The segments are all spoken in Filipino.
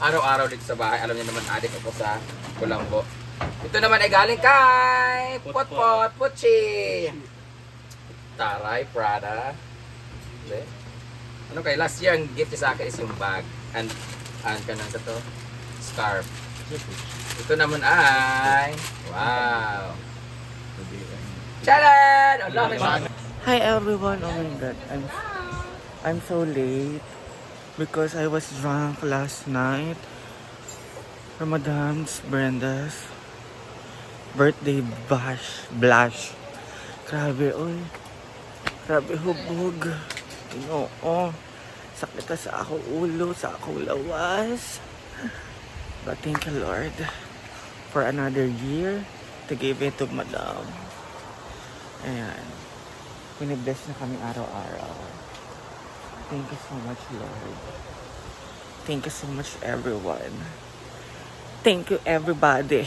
araw-araw dito sa bahay. Alam niyo naman, adik ako sa Colombo. Ito naman ay galing kay Potpot Puchi. Taray, Prada. Okay. Ano kay last year ang gift niya sa akin is yung bag and kanang sa to scarf. Ito naman ay wow. Charan! Hi everyone. Oh my god. I'm so late because I was drunk last night for Madam's Brenda's birthday blush. Grabe, oy. Grabe hubog. Oo. Sakit na sa ako ulo, sa ako lawas. But thank you Lord for another year to give it to Madam. Ayan. Pinibless na kami araw-araw. Thank you so much, Lord. Thank you so much, everyone. Thank you, everybody.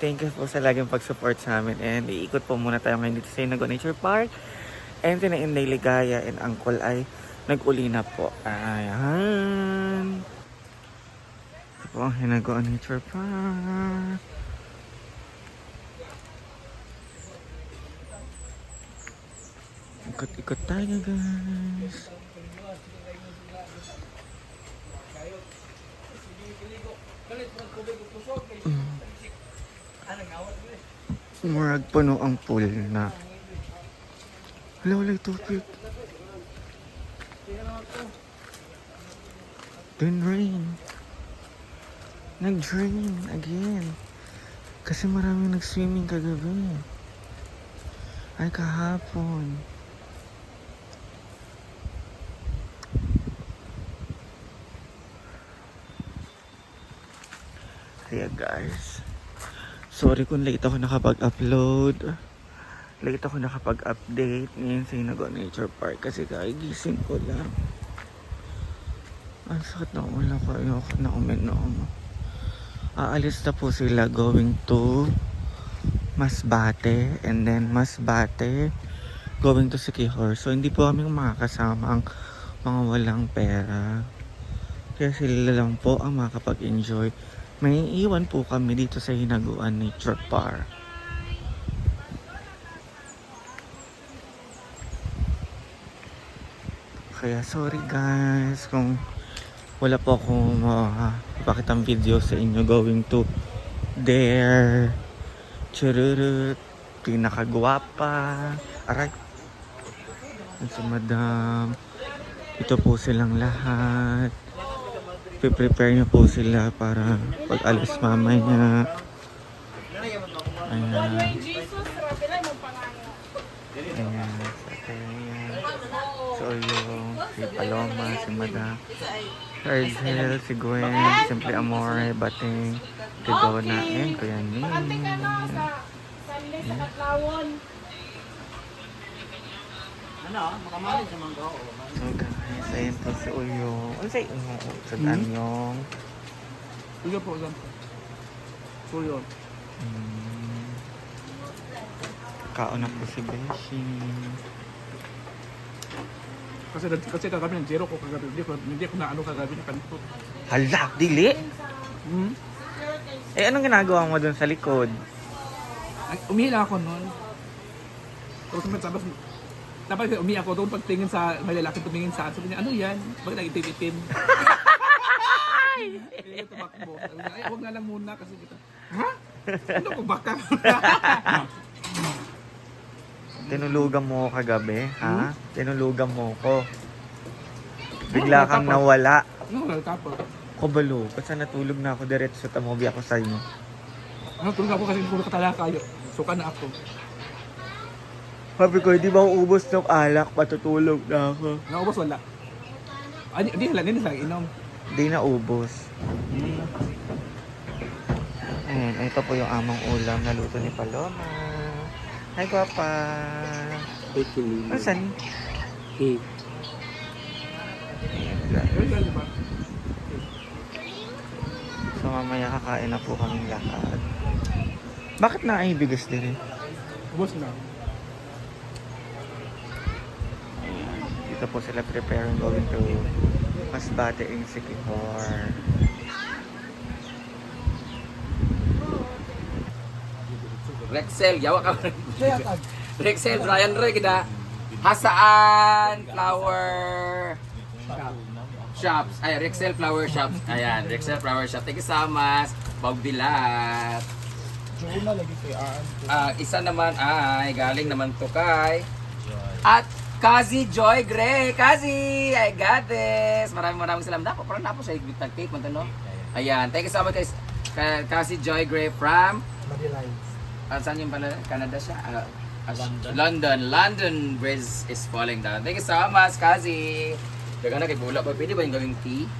Thank you po sa laging pag-support sa amin. And iikot po muna tayo ngayon dito sa Inago Nature Park. And si Inday Ligaya and Uncle ay nag-uli na po. Ayan. Ito po ang Inago Nature Park. Ikot-ikot tayo, guys. Murag puno ang pool na. Wala tubig. Then rain. Nag-drain again. Kasi maraming nag-swimming kagabi. Ay, kahapon. Kaya guys, sorry kung late ako nakapag-upload. Late ako nakapag-update ngayon sa Inago Nature Park kasi kagising ko lang. Ang sakit na ulo ko. Ayoko na uminom. Aalis na po sila going to Masbate and then Masbate going to Siquijor. So hindi po kami makakasama ang mga walang pera. Kaya sila lang po ang makakapag-enjoy. May iwan po kami dito sa Hinaguan Nature Park. Kaya sorry guys kung wala po akong ipakitang video sa inyo going to there. Chururut. Pinakagwapa. Aray. Yan si Madam. Ito po silang lahat. Prepare niyo po sila para pag-alis mamaya. Ayan. Ayan. So yung si Paloma, si Madam, si Argel, si Gwen, Simple Amore, Bating, si Donna, and Kuya Ning. So guys, ayun po si Uyong. Ano sa Uyong? Sa Danyong. Uyo po, Uyo. Uyo. Kaon na po si Beshi. Kasi kagabi ng zero ko kagabi. Hindi ko na ano kagabi na kanito. Hala, dili? Eh, anong ginagawa mo dun sa likod? Umihila ako noon. Tapos umiyak ako doon pagtingin sa may lalaki tumingin sa akin. Sabi niya, ano yan? Bakit nag-itim-itim? Kaya tumakbo. Ay, huwag na lang muna kasi kita. Ha? Ano ko baka? Tinulugan mo ko kagabi, ha? Tinulugan mo ko. Bigla kang nawala. Ano wala tapos? Kabalo, kasi natulog na ako diretso, tamobi ako sa inyo. Ano, tulog ako kasi puro katalaka. Suka na ako. Sabi ko, di ba uubos ng alak, patutulog na ako. Naubos wala. Hindi lang inom. Di na ubos. Ayan, ito po yung amang ulam na luto ni Paloma. Hi, Papa. Asan? Hey. Ayan, guys. So, mamaya kakain na po kaming lahat. Bakit na ay bigas din eh? Ubos na. Ayan. Dito po sila preparing going to Masbate in Sikihor. Rexel, yawa ka. Rexel, Brian Ray, kita. Hasaan Flower Shops. Ay, Rexel Flower Shops. Ayan, Rexel Flower Shop. Thank you so much. Pagbilat. Isa naman ay galing naman to kay at Kazi Joy Gray. Kazi, I got this. Maraming salamat. Dapat parang napo sa nag-tape mo no. Ayan, thank you so much guys. Kazi Joy Gray from saan yung pala? Canada siya? London Bridge is falling down. Thank you so much, Kazi. Daga na kay Bula. Pwede ba yung gawing tea?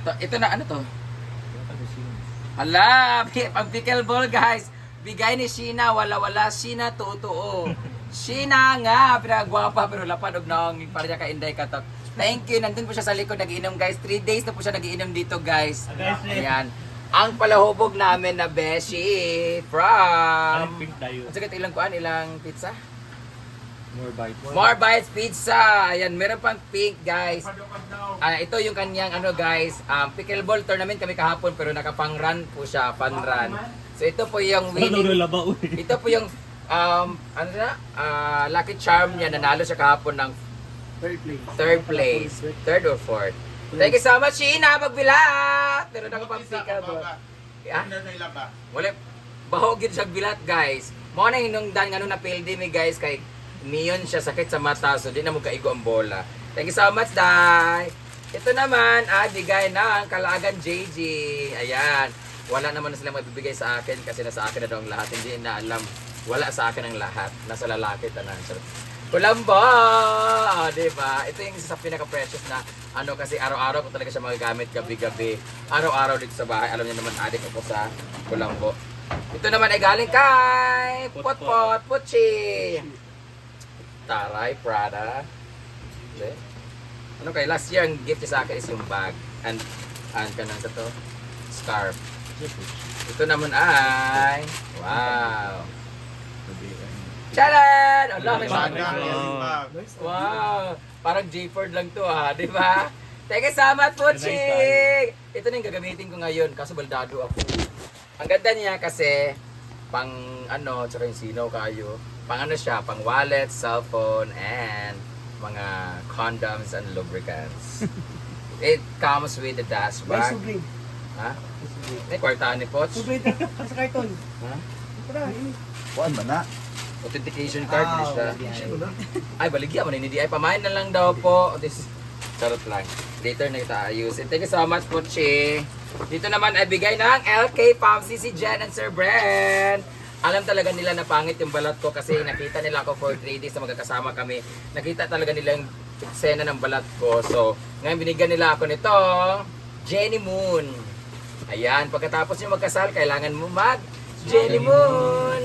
Ito na, ano to? Hala, pang pickleball guys. Bigay ni Sheena, wala-wala. Sheena, totoo. Sheena nga, pinagwapa pero lapad og naong para niya ka-inday katok. Thank you. Nandun po siya sa likod nagiinom guys. 3 days na po siya nagiinom dito guys. Ayan. Ang palahubog namin na Beshi from... Ang sagat ilang kuan, ilang pizza? More Bites Pizza. Ayan, meron pang pink guys. Ito yung kanyang ano guys, pickleball tournament kami kahapon pero nakapang-run po siya, fun-run. So ito po yung winning. Ito po yung lucky charm niya, nanalo siya kahapon ng third place. Third or fourth. Thank you so much, Sheena, magbilat! Meron ako pang pickleball. Wala, bahogid siya bilat guys. Mo na hinungdan nga nung napildi mi guys kay neon siya, sakit sa mata, so di na mo kaigo ang bola. Thank you so much, Day! Ito naman, bigay ng Kalagan JJ. Ayan. Wala naman na sila magbibigay sa akin kasi nasa akin na daw ang lahat. Hindi na alam. Wala sa akin ang lahat. Nasa lalaki tanan. Kulambo! Diba? Ito yung isa sa pinaka-precious na ano kasi araw-araw ko talaga siya magagamit gabi-gabi. Araw-araw dito sa bahay. Alam niyo naman, adik ako sa Kulambo. Ito naman ay galing kay Potpot Puchi. Taray Prada. Okay. Ano kay last year ang gift niya sa akin is yung bag and kanang to scarf. Ito naman ay wow. Charan! Allah, may bag. Wow! Parang J-Ford lang to ha, di ba? Thank you so much, Puchi! Ito na yung gagamitin ko ngayon kaso baldado ako. Ang ganda niya kasi pang ano, tsaka yung sinaw kayo. Pang ano siya, pang wallet, cellphone, and mga condoms and lubricants. It comes with the dashboard. Ha? May kwartaan ni Poch? Sa karton. Ha? Kuan ba na? Authentication card din siya. Ay, baligya mo na hindi. Ay, pamain na lang daw po. This charot lang. Later na kita ayusin. Thank you so much, Pochi. Dito naman ay bigay ng LK Pamsi si Jen and Sir Brent. Alam talaga nila na pangit yung balat ko kasi nakita nila ako for 3 days na magkakasama kami. Nakita talaga nila yung eksena ng balat ko. So, ngayon binigyan nila ako nito, Jenny Moon. Ayan, pagkatapos nyo magkasal, kailangan mo mag Jenny Moon.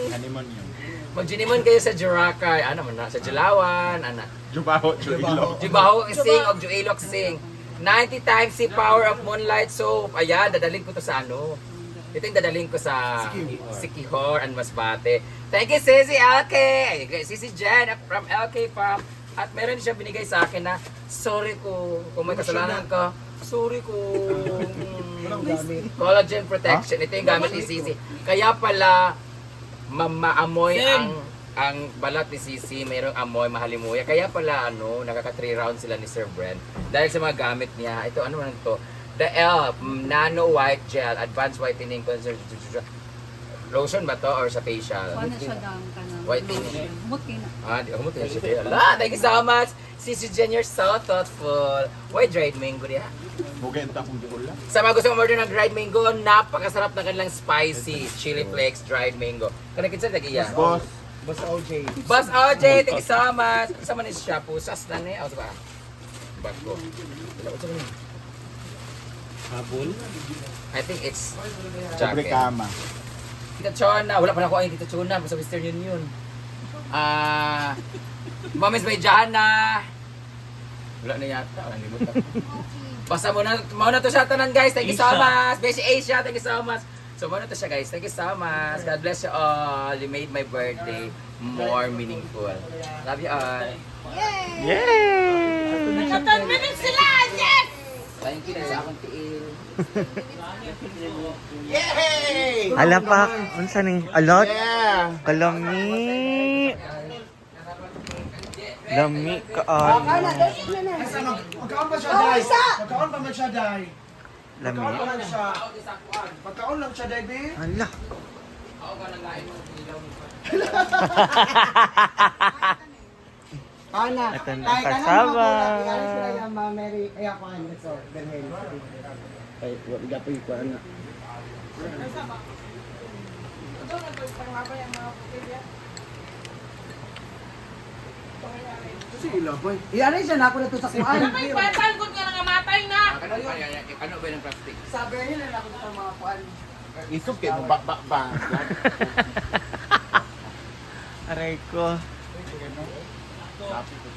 Mag-Jenny Moon kayo sa Jurakay. Ano man na? Sa Julawan. Ano? Jubaho, Juilo. Jubaho sing o Juilok sing. 90 times the power of Moonlight Soap. Ayan, dadalhin ko to sa ano. Ito yung dadalhin ko sa Sikihor and Masbate. Thank you, Sisi LK. Sisi Jen from LK Farm. At meron siya binigay sa akin na sorry ko kung may kasalanan ka. Sorry ko. Collagen protection. Ito yung gamit ni Sisi. Kaya pala maamoy ang balat ni Sisi, mayroong amoy, mahalimuya. Kaya pala nakaka 3 rounds sila ni Sir Brent dahil sa mga gamit niya. Ito ano man to? The ELF Nano White Gel Advanced Whitening Lotion ba to or sa facial? Ano siya dang Whitening. Mutin. Humot na siya. Allah, thank you so much. Sisi Jen, you're so thoughtful. Why dried mango niya? Bugenta kung di ulam. Sa mga gusto order ng dried mango, napakasarap ng kanilang spicy chili flakes dried mango. Kanang kinsa tagiya? Boss. Boss OJ, thank you so much. Kasama ni siya, pusas na niya. O, diba? Bago. Habol. I think it's Sobre jacket. kama. Tita Chona. Wala pa na ako ang Tita Chona sa Western Union. Mamis may Jana. Wala na yata. Wala limutan. Basta muna to siya tanan guys. Thank you so much. Beshi Asia, thank you so much. So muna to siya guys. Thank you so much. God bless you all. You made my birthday more meaningful. Love you all. Yay! 10 minutes sila! Thank you na sa akong tiil. Yay! Ala pa, unsa ni? Alot? Yeah! Kalami. Lami kaan. Magkaon ba siya, Day? Magkaon ba man siya, Day? Lami. Magkaon ba man siya? Magkaon lang siya, Day, be? Ala. Ana, Ito na kahit ang ano kasama. mga kung sila yung mga Mary, ay ako, ano, so, Benhel. Ay, wala pa yung kuwan na. Sila, boy. Iyan siya na ako na to sa kuwan. May batal kung nga nangamatay na. Ano ba yung plastic? Sabi niya na ako sa mga kuwan. Isok kayo, ba. Aray ko. Sabi ko.